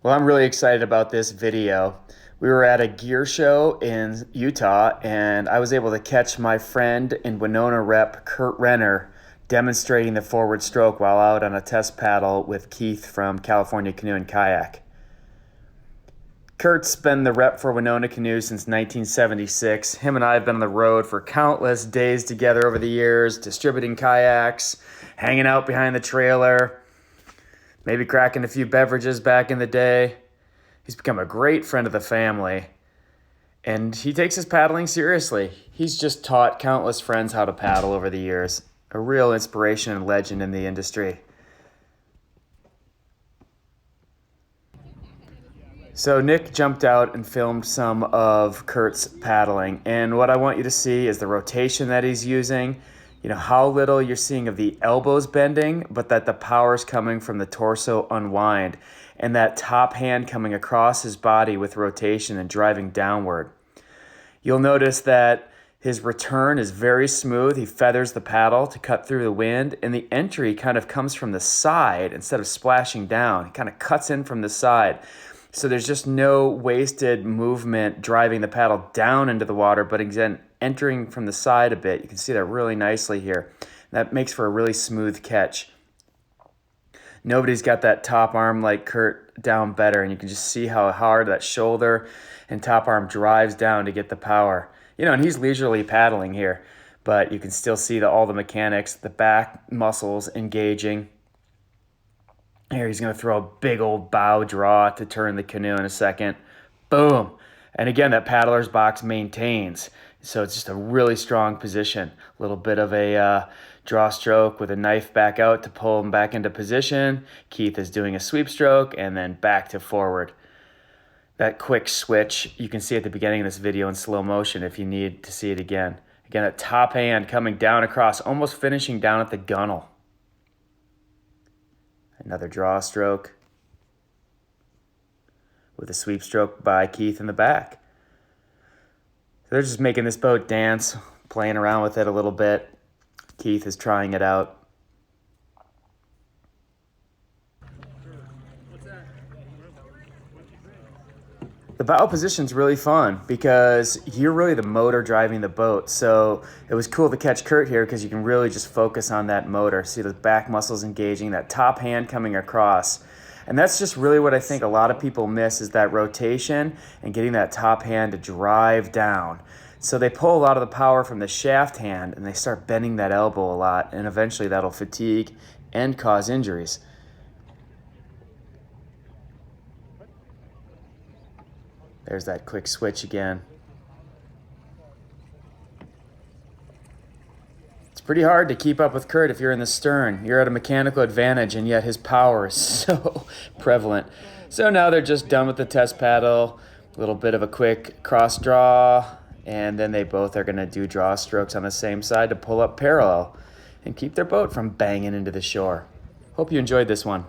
Well, I'm really excited about this video. We were at a gear show in Utah, and I was able to catch my friend and Wenonah rep, Kurt Renner, demonstrating the forward stroke while out on a test paddle with Keith from California Canoe and Kayak. Kurt's been the rep for Wenonah Canoe since 1976. Him and I have been on the road for countless days together over the years, distributing kayaks, hanging out behind the trailer, maybe cracking a few beverages back in the day. He's become a great friend of the family, and he takes his paddling seriously. He's just taught countless friends how to paddle over the years. A real inspiration and legend in the industry. So Nick jumped out and filmed some of Kurt's paddling, and what I want you to see is the rotation that he's using. You know, how little you're seeing of the elbows bending, but that the power's coming from the torso unwind, and that top hand coming across his body with rotation and driving downward. You'll notice that his return is very smooth. He feathers the paddle to cut through the wind, and the entry kind of comes from the side instead of splashing down. He kind of cuts in from the side. So there's just no wasted movement driving the paddle down into the water, but again, entering from the side a bit. You can see that really nicely here. That makes for a really smooth catch. Nobody's got that top arm like Kurt down better, and you can just see how hard that shoulder and top arm drives down to get the power. You know, and he's leisurely paddling here, but you can still see all the mechanics, the back muscles engaging. Here he's going to throw a big old bow draw to turn the canoe in a second. Boom. And again, that paddler's box maintains. So it's just a really strong position. A little bit of a draw stroke with a knife back out to pull him back into position. Keith is doing a sweep stroke and then back to forward. That quick switch, you can see at the beginning of this video in slow motion if you need to see it again. Again, that top hand coming down across, almost finishing down at the gunnel. Another draw stroke with a sweep stroke by Keith in the back. So they're just making this boat dance, playing around with it a little bit. Keith is trying it out. The bow position's really fun because you're really the motor driving the boat. So it was cool to catch Kurt here because you can really just focus on that motor. See the back muscles engaging, that top hand coming across. And that's just really what I think a lot of people miss is that rotation and getting that top hand to drive down. So they pull a lot of the power from the shaft hand and they start bending that elbow a lot, and eventually that'll fatigue and cause injuries. There's that quick switch again. It's pretty hard to keep up with Kurt if you're in the stern. You're at a mechanical advantage, and yet his power is so prevalent. So now they're just done with the test paddle, a little bit of a quick cross draw, and then they both are going to do draw strokes on the same side to pull up parallel and keep their boat from banging into the shore. Hope you enjoyed this one.